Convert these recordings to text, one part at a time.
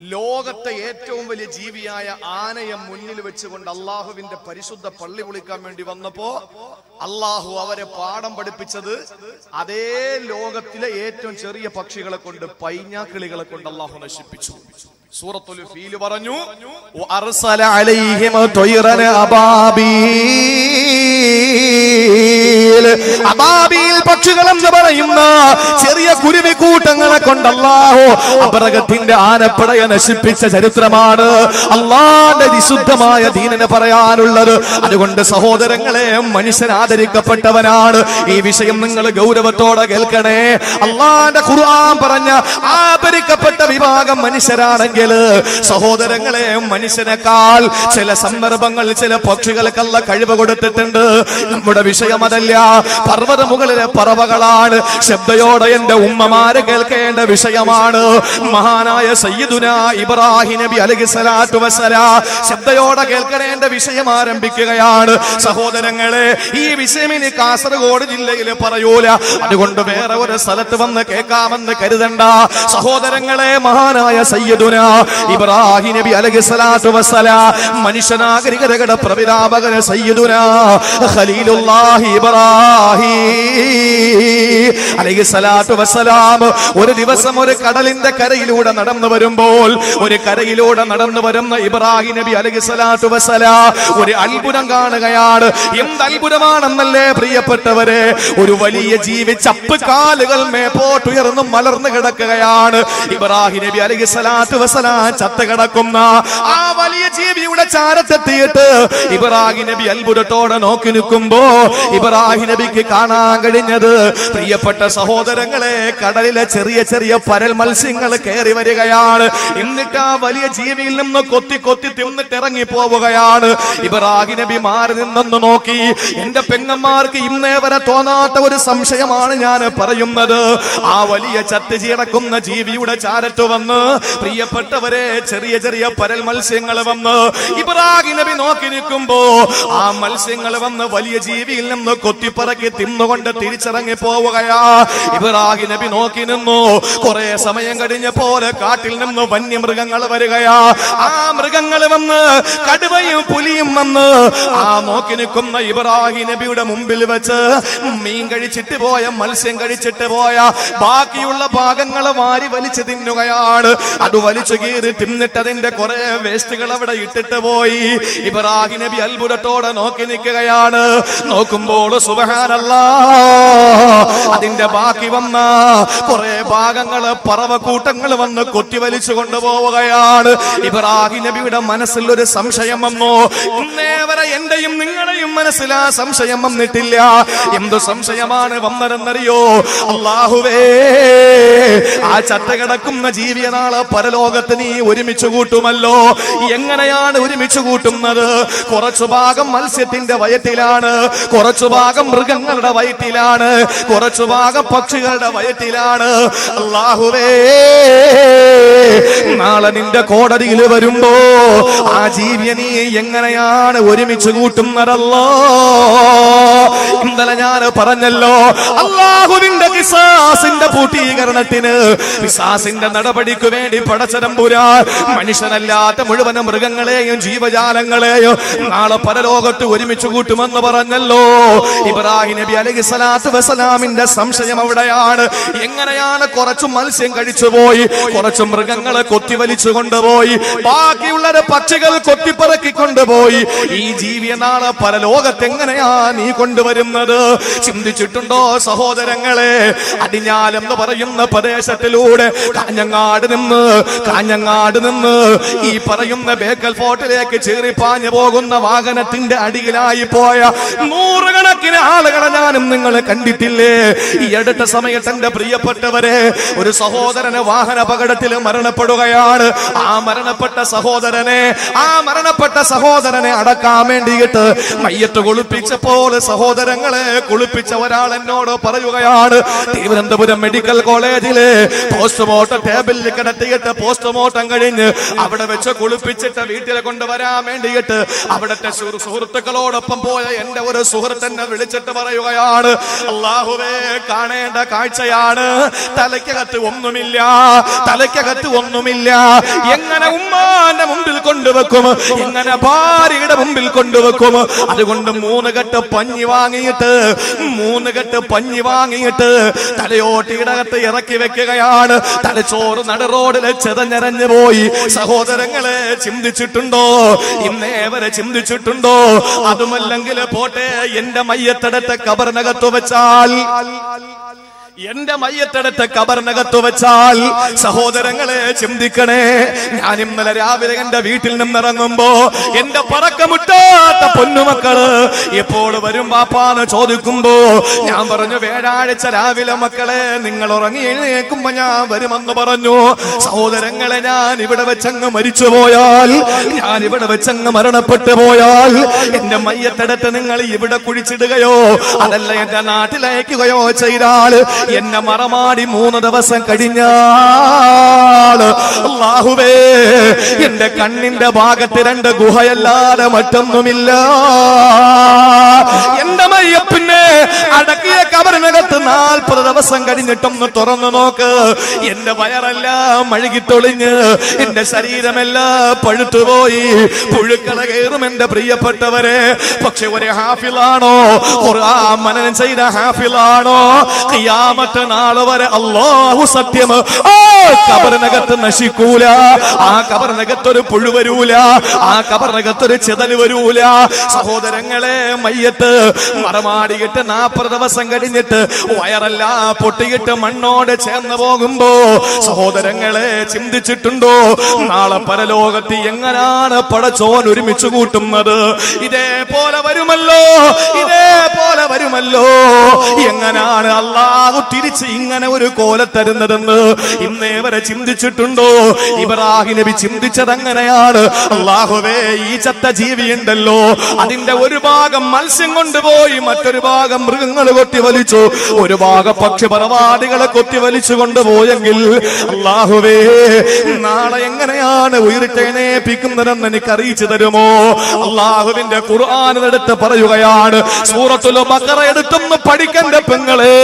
ലോകത്തെ ഏറ്റവും വലിയ ജീവിയായ ആനയെ മുന്നിൽ വെച്ചുകൊണ്ട് അള്ളാഹുവിന്റെ പരിശുദ്ധ പള്ളി വിളിക്കാൻ വേണ്ടി വന്നപ്പോ അള്ളാഹു അവരെ പാഠം പഠിപ്പിച്ചത് അതേ ലോകത്തിലെ ഏറ്റവും ചെറിയ പക്ഷികളെ കൊണ്ട്, പൈഞ്ഞാക്കിളികളെ കൊണ്ട് അള്ളാഹു നശിപ്പിച്ചു. സൂറത്തുൽ ഫീൽ പറഞ്ഞു, അർസല അലൈഹിം ത്വയ്റൻ അബാബീൽ. അബാബീൽ പക്ഷികളെന്ന് പറയുന്ന ചെറിയ കുരുവിക്കൂട്ടങ്ങളെ കൊണ്ട് അല്ലാഹു അബറകത്തിന്റെ ആനപ്പടയെ നശിപ്പിച്ച ചരിത്രമാണ് അല്ലാഹുവിന്റെ വിശുദ്ധമായ ദീനിനെ പറയാനുള്ളത്. അതുകൊണ്ട് സഹോദരങ്ങളെ, മനുഷ്യൻ ആദരിക്കപ്പെട്ടവനാണ്. ഈ വിഷയം നിങ്ങൾ ഗൗരവത്തോടെ കേൾക്കണേ. അല്ലാഹുവിന്റെ ഖുർആൻ പറഞ്ഞ ആദരിക്കപ്പെട്ട വിഭാഗം മനുഷ്യരാണെങ്കിൽ സഹോദരങ്ങളെ, മനുഷ്യനേക്കാൾ ചില സന്ദർഭങ്ങൾ ചില പക്ഷികൾക്കല്ല കഴിവ് കൊടുത്തിട്ടുണ്ട്. നമ്മുടെ വിഷയം അതല്ല. പർവ്വത മുകളിലെ പറവകളാണ്. ശബ്ദയോടെ എന്റെ ഉമ്മമാര് കേൾക്കേണ്ട വിഷയമാണ്. മഹാനായ സയ്യിദുനാ ഇബ്രാഹിം നബി അലൈഹിസ്സലാത്തു വസ്സലാം ശബ്ദയോടെ കേൾക്കേണ്ട വിഷയം ആരംഭിക്കുകയാണ്. സഹോദരങ്ങളെ, ഈ വിഷയം ഇനി കാസർഗോഡ് ജില്ലയിൽ പറയൂല. അതുകൊണ്ട് വേറെ ഒരു സ്ഥലത്ത് വന്ന് കേൾക്കാമെന്ന് കരുതണ്ട. സഹോദരങ്ങളെ, മഹാനായ സയ്യിദുനാ ഇബ്രാഹിം നബി അലൈഹിസ്സലാത്തു വസ്സലാം മനുഷ്യനാഗരികതയുടെ പ്രവിതാപകൻ സയ്യിദുനാ ഖലീലുല്ലാഹി ഇബ്രാഹിം അലൈഹിസ്സലാത്തു വസ്സലാം ഒരു ദിവസം ഒരു കടലിന്റെ കരയിലൂടെ നടന്നു വരുമ്പോൾ, ഒരു കരയിലൂടെ നടന്നു വരുന്ന ഇബ്രാഹിം നബി അലൈഹിസ്സലാത്തു വസ്സലാം ഒരു അത്ഭുതം കാണുകയാണ്. എന്ത് അത്ഭുതമാണെന്നല്ലേ പ്രിയപ്പെട്ടവരെ? ഒരു വലിയ ജീവി ചപ്പ് കാലുകൾ മേപ്പോട്ടുയർന്നും മലർന്നു കിടക്കുകയാണ്. ഇബ്രാഹിം നബി അലൈഹിസ്സലാത്തു വസ്സലാം ചത്ത് കിടക്കുന്ന ആ വലിയ ജീവിയുടെ ചാരത്തെത്തിയിട്ട് ഇബ്രാഹിം നബി അത്ഭുതത്തോടെ നോക്കി നിൽക്കുമ്പോ ഇബ്രാഹിം നബിക്ക് കാണാൻ കഴിഞ്ഞത്, പ്രിയപ്പെട്ട സഹോദരങ്ങളെ, കടലിലെ ചെറിയ ചെറിയ പരൽ മത്സ്യങ്ങൾ കയറി വരികയാണ്. എന്നിട്ട് ആ വലിയ ജീവിയിൽ നിന്ന് കൊത്തി കൊത്തി തിന്നിട്ട് ഇറങ്ങി പോവുകയാണ്. ഇബ്രാഹിം നബി മാറി നിന്നൊന്ന് നോക്കി. എന്റെ പെങ്ങന്മാർക്ക് ഇന്നേ വരെ തോന്നാത്ത ഒരു സംശയമാണ് ഞാൻ പറയുന്നത്. ആ വലിയ ചത്ത് ചീടക്കുന്ന ജീവിയുടെ ചാരത്ത് വന്ന്, പ്രിയപ്പെട്ടവരെ, ചെറിയ ചെറിയ പരൽ മത്സ്യങ്ങൾ വന്ന് ഇബ്രാഹിം നബി നോക്കി നിൽക്കുമ്പോ ആ മത്സ്യങ്ങൾ വന്ന് വലിയ ജീവിയിൽ നിന്ന് കൊത്തിപ്പറക്കി തിന്നുകൊണ്ട് തിരിച്ചിറങ്ങി പോവുകയാ. ഇബ്രാഹിം നബി നോക്കി നിന്നു. കുറെ സമയം കഴിഞ്ഞപ്പോലെ കാട്ടിൽ നിന്ന് വന്യമൃഗങ്ങൾ വരികയാ. ആ മൃഗങ്ങൾ വന്ന്, കടുവയും പുലിയും വന്ന് ആ നോക്കി നിൽക്കുന്ന ഇബ്രാഹിം നബിയുടെ മുമ്പിൽ വെച്ച് മീൻ കഴിച്ചിട്ട് പോയ, മത്സ്യം കഴിച്ചിട്ട് പോയ ബാക്കിയുള്ള ഭാഗങ്ങൾ വാരി വലിച്ചു തിന്നുകയാണ്. അത് വലിച്ചു കീറി തിന്നിട്ട് അതിന്റെ കുറെ വേസ്റ്റുകൾ അവിടെ ഇട്ടിട്ട് പോയി. ഇബ്രാഹിം നബി അത്ഭുതത്തോടെ നോക്കി നിൽക്കുകയാണ്. നോക്കുമ്പോൾ സുബ്ഹാനല്ലാഹ്, അതിന്റെ ബാക്കി വന്ന കുറെ ഭാഗങ്ങള് പറവക്കൂട്ടങ്ങൾ വന്ന് കൊത്തി വലിച്ചു കൊണ്ടുപോവുകയാണ്. ഇബ്രാഹിം നബിയുടെ മനസ്സിൽ ഒരു സംശയം വന്നു. ഇന്നേ വരെ എന്റെയും നിങ്ങളുടെയും മനസ്സിൽ ആ സംശയം വന്നിട്ടില്ല. എന്തു സംശയമാണ് വന്നതെന്നറിയോ? അല്ലാഹുവേ, ആ ചത്ത കിടക്കുന്ന ജീവിയെ നാളെ പരലോകത്ത് നീ ഒരുമിച്ച് കൂട്ടുമല്ലോ. എങ്ങനെയാണ് ഒരുമിച്ച് കൂട്ടുന്നത്? കുറച്ചു ഭാഗം മത്സ്യത്തിന്റെ വയറ്റിലാണ്, കുറച്ചു ഭാഗം മൃഗങ്ങളുടെ വയറ്റിലാണ്, കുറച്ചു ഭാഗം പക്ഷികളുടെ വയറ്റിലാണ്. അല്ലാഹുവേ, നാളെ നിന്റെ കോടതിയിൽ വരുമ്പോ ആ ജീവിയെ നീ എങ്ങനെയാണ് ഒരുമിച്ച് കൂട്ടുന്നതല്ലോ? ഇന്നലെ ഞാൻ പറഞ്ഞല്ലോ, അല്ലാഹുവിന്റെ ഖിസാസിന്റെ പൂർത്തീകരണത്തിന്, ഖിസാസിന്റെ നടപടിക്ക് വേണ്ടി പടച്ചതമ്പുരാൻ മനുഷ്യനല്ലാത്ത മുഴുവൻ മൃഗങ്ങളെയും ജീവജാലങ്ങളെയും നാളെ പരലോകത്ത് ഒരുമിച്ച് കൂട്ടുമെന്ന് പറഞ്ഞല്ലോ. ഇബ്രാഹിം നബി അലൈഹിസ്സലാത്തു വസ്സലാമിന്റെ സംശയം അവിടെയാണ്. എങ്ങനെയാണ് കുറച്ചു മത്സ്യം കഴിച്ചുപോയി, കുറച്ചു മൃഗങ്ങളെ കൊത്തിവലിച്ചു കൊണ്ടുപോയി, ബാക്കിയുള്ളത് പക്ഷികൾ കൊത്തിപ്പറക്കി കൊണ്ടുപോയി, ഈ ജീവിയെ നാളെ പരലോകത്ത് എങ്ങനെയാ നീ കൊണ്ടുവരുന്നത്? ചിന്തിച്ചിട്ടുണ്ടോ സഹോദരങ്ങളെ? അടിഞ്ഞാലെന്ന് പറയുന്ന പ്രദേശത്തിലൂടെ കാഞ്ഞങ്ങാട് നിന്ന് ഈ പറയുന്ന ബേക്കൽ ഫോർട്ടിലേക്ക് ചേറിപ്പാഞ്ഞു പോകുന്ന വാഹനത്തിന്റെ അടിയിലായി പോയ നൂറുകണക്കിന് ആളുകളെ ഞാനും നിങ്ങൾ കണ്ടിട്ടില്ലേ? ഈ അടുത്ത സമയത്ത് എന്റെ പ്രിയപ്പെട്ടവരെ, ഒരു സഹോദരന് വാഹന അപകടത്തിൽ മരണപ്പെടുകയാണ്. ആ മരണപ്പെട്ട സഹോദരനെ അടക്കാൻ വേണ്ടിയിട്ട് മയ്യത്ത് കുളിപ്പിച്ചപ്പോൾ സഹോദരങ്ങളെ കുളിപ്പിച്ച ഒരാൾ എന്നോട് പറയുകയാണ്, തിരുവനന്തപുരം മെഡിക്കൽ കോളേജില് പോസ്റ്റ്മോർട്ടം ടേബിളിൽ കിടത്തിയിട്ട് പോസ്റ്റ്മോർട്ടം കഴിഞ്ഞ് അവിടെ വെച്ച് കുളിപ്പിച്ചിട്ട് വീട്ടിൽ കൊണ്ടുവരാൻ വേണ്ടിയിട്ട് അവിടുത്തെ സുഹൃത്തുക്കളോടൊപ്പം പോയ എന്റെ ഒരു സുഹൃത്തിനെ വിളിച്ചിട്ട് പറയുകയാണ്, അല്ലാഹുവേ കാണേണ്ട കാഴ്ചയാണ്, തലയ്ക്കകത്ത് ഒന്നുമില്ല. എങ്ങനെ ഉമ്മാന്റെ മുമ്പിൽ കൊണ്ടുവെക്കും, എങ്ങനെ ഭാര്യയുടെ മുമ്പിൽ കൊണ്ടുവെക്കും? അതുകൊണ്ട് 3 കെട്ട് പഞ്ഞി വാങ്ങിയിട്ട് തലയോട്ടിയിടകത്ത് ഇറക്കി വെക്കുകയാണ്. തലച്ചോറ് നടുറോഡില് ചെതഞ്ഞരഞ്ഞു പോയി. സഹോദരങ്ങളെ ചിന്തിച്ചിട്ടുണ്ടോ? ഇന്നേവരെ ചിന്തിച്ചിട്ടുണ്ടോ? അതുമല്ലെങ്കിൽ പോട്ടെ, എന്റെ മയ്യത്തെടുത്ത് കബറിനകത്ത് വെച്ചാൽ സഹോദരങ്ങളെ ചിന്തിക്കണേ. ഞാൻ ഇന്നലെ രാവിലെ എന്റെ വീട്ടിൽ നിന്നിറങ്ങുമ്പോ എന്റെ പറക്കമുട്ടാത്ത പൊന്നുമക്കള് എപ്പോൾ വരും പാപ്പാന്ന് ചോദിക്കുമ്പോ ഞാൻ പറഞ്ഞു, വ്യാഴാഴ്ച രാവിലെ മക്കളെ നിങ്ങൾ ഉറങ്ങി എഴുന്നേക്കുമ്പോ ഞാൻ വരുമെന്ന് പറഞ്ഞു. സഹോദരങ്ങളെ, ഞാൻ ഇവിടെ വെച്ചങ്ങ് മരിച്ചുപോയാൽ, ഞാൻ ഇവിടെ വെച്ചങ്ങ് മരണപ്പെട്ടു പോയാൽ എന്റെ മയ്യത്തെടുത്ത് നിങ്ങൾ ഇവിടെ കുഴിച്ചിടുകയോ അതല്ല എന്റെ നാട്ടിലയക്കുകയോ ചെയ്താൽ എന്നെ മറമാടി 3 ദിവസം കഴിഞ്ഞാൽ അല്ലാഹുവേ എന്റെ കണ്ണിന്റെ ഭാഗത്ത് 2 ഗുഹയല്ലാതെ മറ്റൊന്നുമില്ല. എന്റെ മയ്യപ്പിന്നെ അടക്കിയ കബറിനകത്ത് 40 ദിവസം കഴിഞ്ഞിട്ടൊന്ന് തുറന്നു നോക്ക്. എന്റെ വയറെല്ലാം മഴുകിത്തൊളിഞ്ഞ് എന്റെ ശരീരമെല്ലാം പഴുത്തുപോയി, പുഴുക്കള കയറും എന്റെ പ്രിയപ്പെട്ടവരെ. പക്ഷെ ഒരു ഹാഫിളാണോ, ഖുർആൻ മനനം ചെയ്ത ഹാഫിളാണോ, ഖിയാമത്ത് നാൾ വരെ അല്ലാഹു സത്യം, ആ കബറിനകത്ത് നശിക്കൂല, ആ കബറിനകത്തൊരു പുഴു വരൂല, ആ കബറിനകത്തൊരു ചെതൽ വരൂല. സഹോദരങ്ങളെ, മയ്യത്ത് മറമാടിയിട്ട് 40 ദിവസം കഴിഞ്ഞിട്ട് വയറെല്ലാം പൊട്ടിയിട്ട് മണ്ണോട് ചേർന്ന് പോകുമ്പോ സഹോദരങ്ങളെ ചിന്തിച്ചിട്ടുണ്ടോ, നാളെ പരലോകത്ത് എങ്ങനാണ് പടച്ചോൻ ഒരുമിച്ച് കൂട്ടുന്നത്? ഇതേപോലെ വരുമല്ലോ. എങ്ങനാണ് അല്ലാഹു തിരിച്ച് ഇങ്ങനെ ഒരു കോല തരുന്നതെന്ന് ഇന്നേവരെ ചിന്തിച്ചിട്ടുണ്ടോ? ഇബ്രാഹിം നബി ചിന്തിച്ചത് അങ്ങനെയാണ്. അല്ലാഹുവേ, ഈ ചത്ത ജീവിയുണ്ടല്ലോ, അതിന്റെ ഒരു ഭാഗം മത്സ്യം കൊണ്ടുപോയി, മറ്റൊരു ഭാഗം മൃഗങ്ങൾ കൊത്തിവലിച്ചു, ഒരു ഭാഗം പക്ഷിപറവാദികളെ കൊത്തിവലിച്ചു കൊണ്ടുപോയെങ്കിൽ അല്ലാഹുവേ നാളെ എങ്ങനെയാണ് ഉയർത്തെഴുന്നേൽപ്പിക്കുന്നതെന്ന് എനിക്ക് അറിയിച്ചു തരുമോ? അല്ലാഹുവിന്റെ ഖുർആൻ എടുത്ത് പറയുകയാണ്, സൂറത്തുൽ ബഖറ എടുത്തൊന്ന് പഠിക്കണ്ട പെങ്ങളെ.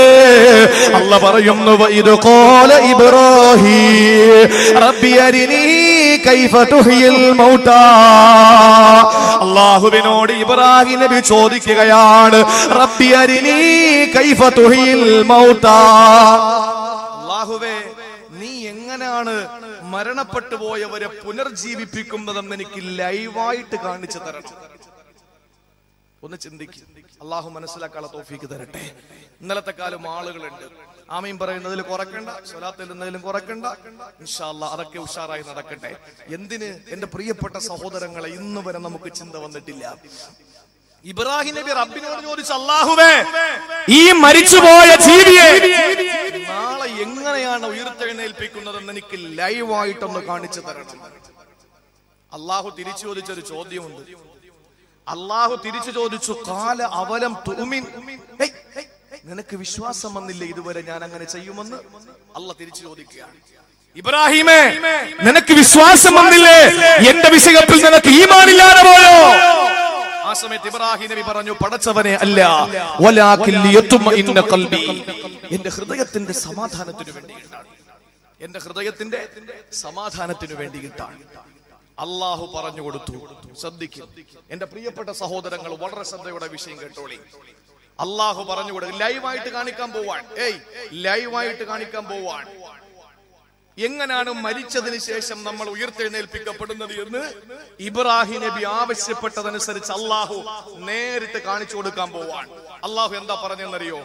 അല്ലാഹു പറയുന്നു, വഇദ് ഖാല ഇബ്രാഹീം റബ്ബി അരിനീ കൈഫ തുഹ്യിൽ മൗതാ. അല്ലാഹുവിനോട് ഇബ്രാഹിം നബി ചോദിക്കുകയാണ്, റബ്ബി അരിനീ കൈഫ തുഹ്യിൽ മൗതാ. അല്ലാഹുവേ, നീ എങ്ങനെയാണ് മരണപ്പെട്ടു പോയവരെ പുനർജീവിപ്പിക്കുന്നതെന്ന് എനിക്ക് ലൈവായിട്ട് കാണിച്ചു തരണം. ഒന്ന് ചിന്തിക്കും. അള്ളാഹു മനസ്സിലാക്കാനുള്ള തൗഫീക്ക് തരട്ടെ. ഇന്നലത്തെ കാലം ആളുകളുണ്ട്, ആമീൻ പറയുന്നതിൽ കുറക്കണ്ട, സ്വലാത്തിൽ നിന്നതിലും കുറക്കണ്ട. ഇൻഷാ അല്ലാഹ് അതൊക്കെ ഉഷാറായി നടക്കട്ടെ. എന്തിന് എന്റെ പ്രിയപ്പെട്ട സഹോദരങ്ങളെ, ഇന്ന് വരെ നമുക്ക് ചിന്ത വന്നിട്ടില്ല. ഇബ്രാഹിം നബി റബ്ബിനോട് ചോദിച്ചു, അല്ലാഹുവേ ഈ മരിച്ചുപോയ ജീവിയെ നാളെ എങ്ങനെയാണ് ഉയർത്തെഴുന്നേൽപ്പിക്കുന്നതെന്ന് എനിക്ക് ലൈവായിട്ടൊന്ന് കാണിച്ചു തരണം. അല്ലാഹു തിരിച്ചു ചോദിച്ചൊരു ചോദ്യമുണ്ട്. അല്ലാഹു തിരിച്ചു ചോദിച്ചു, ഖാല അവലം തുഅ്മിൻ, നിനക്ക് വിശ്വാസം വന്നില്ലേ ഇതുവരെ ഞാൻ അങ്ങനെ ചെയ്യുമെന്ന്? അല്ലാഹു തിരിച്ചു ചോദിക്കുകയാണ്, ഇബ്രാഹിമേ നിനക്ക് വിശ്വാസം വന്നില്ലേ? എന്റെ വിഷയത്തിൽ നിനക്ക് ഈമാനില്ലാതെ പോയോ? ആ സമയത്ത് ഇബ്രാഹിം നബി പറഞ്ഞു, പടച്ചവനെ അല്ല, വലാകിൻ ലിയത്മഇന്ന ഖൽബി, എന്റെ ഹൃദയത്തിന്റെ സമാധാനത്തിനു വേണ്ടിയിട്ടാണ്, എന്റെ ഹൃദയത്തിന്റെ സമാധാനത്തിനു വേണ്ടിയിട്ടാണ്. അല്ലാഹു പറഞ്ഞു കൊടുത്തു. ശ്രദ്ധിക്കും എന്റെ പ്രിയപ്പെട്ട സഹോദരങ്ങൾ, വളരെ ശ്രദ്ധയോടെ വിഷയം കേട്ടോളി. അല്ലാഹു പറഞ്ഞു കൊടുക്കും, ലൈവായിട്ട് കാണിക്കാൻ പോവാൻ, ലൈവായിട്ട് കാണിക്കാൻ പോവാൻ. എങ്ങനെയാണ് മരിച്ചതിന് ശേഷം നമ്മൾ ഉയർത്തെഴുന്നേൽപ്പിക്കപ്പെടുന്നത് എന്ന് ഇബ്രാഹിം നബി ആവശ്യപ്പെട്ടതനുസരിച്ച് അല്ലാഹു നേരിട്ട് കാണിച്ചു കൊടുക്കാൻ പോവാൻ. അല്ലാഹു എന്താ പറഞ്ഞെന്നറിയോ?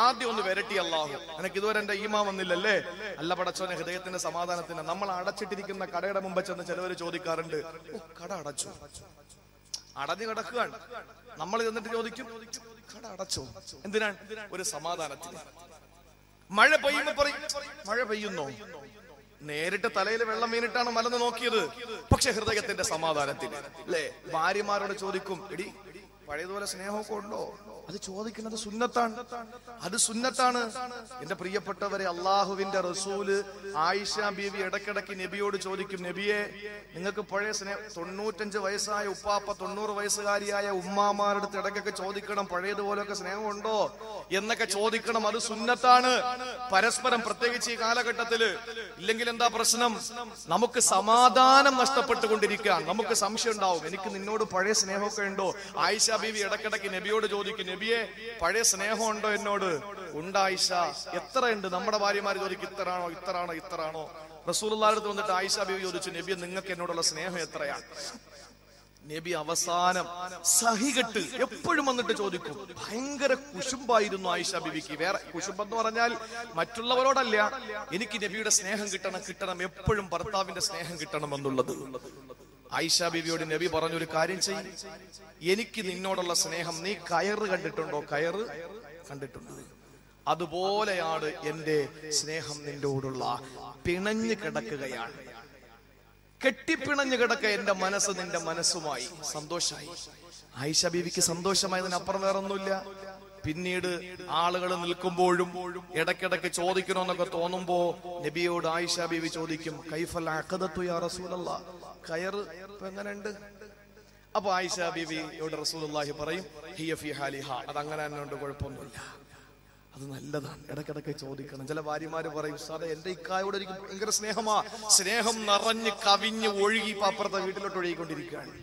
ആദ്യം ഒന്ന് വരട്ടി അല്ലാഹു, എനിക്ക് ഇതുവരെ എന്റെ ഈമാൻ വന്നില്ലല്ലേ? അല്ല പടച്ചോനെ, ഹൃദയത്തിന്റെ സമാധാനത്തിന് നമ്മൾ അടച്ചിട്ടിരിക്കുന്ന കടയുടെ മുമ്പ് ചെന്ന് ചിലവര് ചോദിക്കാറുണ്ട്, കട അടച്ചു, അടഞ്ഞു കിടക്കുകയാണ്. നമ്മൾ ചെന്നിട്ട് ചോദിക്കും, കട അടച്ചോ? എന്തിനാണ്? ഒരു സമാധാനത്തിന്. മഴ പെയ്യുമ്പോ പറയും, മഴ പെയ്യുന്നോ? നേരിട്ട് തലയിൽ വെള്ളം വീണിട്ടാണ് മലന്ന് നോക്കിയത്, പക്ഷെ ഹൃദയത്തിന്റെ സമാധാനത്തിന്. അല്ലേ? ഭാര്യമാരോട് ചോദിക്കും, എടി പഴയതുപോലെ സ്നേഹമൊക്കെ ഉണ്ടോ? അത് ചോദിക്കുന്നത് സുന്നത്താണ്, അത് സുന്നത്താണ്. എന്റെ പ്രിയപ്പെട്ടവരെ, അള്ളാഹുവിന്റെ റസൂല് ആയിഷ ബീവി ഇടയ്ക്കിടയ്ക്ക് നബിയോട് ചോദിക്കും, നബിയെ നിങ്ങൾക്ക് പഴയ സ്നേഹം, 95 വയസ്സായ ഉപ്പാപ്പ 90 വയസ്സുകാരിയായ ഉമ്മാമാരുടെ അടുത്ത് ഇടയ്ക്കൊക്കെ ചോദിക്കണം, പഴയതുപോലെയൊക്കെ സ്നേഹമുണ്ടോ എന്നൊക്കെ ചോദിക്കണം. അത് സുന്നത്താണ് പരസ്പരം, പ്രത്യേകിച്ച് ഈ കാലഘട്ടത്തില്. ഇല്ലെങ്കിൽ എന്താ പ്രശ്നം? നമുക്ക് സമാധാനം നഷ്ടപ്പെട്ടുകൊണ്ടിരിക്കുകയാണ്. നമുക്ക് സംശയം ഉണ്ടാവും, എനിക്ക് നിന്നോട് പഴയ സ്നേഹമൊക്കെ ഉണ്ടോ? ആയിഷ ബീവി ഇടയ്ക്കിടയ്ക്ക് നബിയോട് ചോദിക്കും, നബിയെ പഴയ സ്നേഹം ഉണ്ടോ എന്നോട്? ഉണ്ട് ആയിഷ. എത്രയുണ്ട്? നമ്മുടെ ഭാര്യമാര് ചോദിക്കും, ഇത്തറാണോ? റസൂലുള്ളാഹിയുടെ അടുത്ത് വന്നിട്ട് ആയിഷ ബീവി ചോദിച്ചു, നബിയെ നിങ്ങൾക്ക് എന്നോടുള്ള സ്നേഹം എത്രയാണ്? നബി അവസാനം സഹികെട്ട് എപ്പോഴും വന്നിട്ട് ചോദിക്കും. ഭയങ്കര കുശുമ്പായിരുന്നു ആയിഷ ബീവിക്ക്. വേറെ കുശുമ്പെന്ന് പറഞ്ഞാൽ മറ്റുള്ളവരോടല്ല, എനിക്ക് നബിയുടെ സ്നേഹം കിട്ടണം, എപ്പോഴും ഭർത്താവിന്റെ സ്നേഹം കിട്ടണം എന്നുള്ളത്. ആയിഷ ബീവിയോട് നബി പറഞ്ഞൊരു കാര്യം ചെയ്യും, എനിക്ക് നിന്നോടുള്ള സ്നേഹം, നീ കയറ് കണ്ടിട്ടുണ്ടോ? കയറ് കണ്ടിട്ടുണ്ട്. അതുപോലെയാണ് എന്റെ സ്നേഹം നിന്നോടുള്ള. പിണഞ്ഞു കിടക്കുകയാണ്, കെട്ടിപ്പിണഞ്ഞു കിടക്ക എന്റെ മനസ്സ് നിന്റെ മനസ്സുമായി. സന്തോഷമായി. ആയിഷ ബീവിക്ക് സന്തോഷമായതിനപ്പുറം വേറൊന്നുമില്ല. പിന്നീട് ആളുകൾ നിൽക്കുമ്പോഴും ഇടയ്ക്കിടയ്ക്ക് ചോദിക്കണമെന്നൊക്കെ തോന്നുമ്പോ നബിയോട് ആയിഷ ബീവി ചോദിക്കും, കൈഫൽ അഖദത്തു യാ റസൂലല്ലാഹ്, കയറ് എങ്ങനെയുണ്ട്? അപ്പൊ ആയിഷ ബീവിയോട് റസൂലുള്ളാഹി പറയും, ഹിയ ഫി ഹാലിഹ, അതങ്ങനെ തന്നെ ഉണ്ട്, കുഴപ്പമൊന്നുമില്ല, അത് നല്ലതാണ്. ഇടയ്ക്കിടയ്ക്ക് ചോദിക്കണം. ചില ഭാര്യമാര് പറയും, സാറേ എന്റെ ഇക്കായോട് എനിക്ക് ഭയങ്കര സ്നേഹമാ, സ്നേഹം നിറഞ്ഞ് കവിഞ്ഞ് ഒഴുകി ഇപ്പൊ അപ്പുറത്തെ വീട്ടിലോട്ട് ഒഴുകിക്കൊണ്ടിരിക്കുകയാണ്.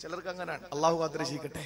ചിലർക്ക് അങ്ങനെയാണ്. അള്ളാഹു കാത്തിരക്ഷിക്കട്ടെ.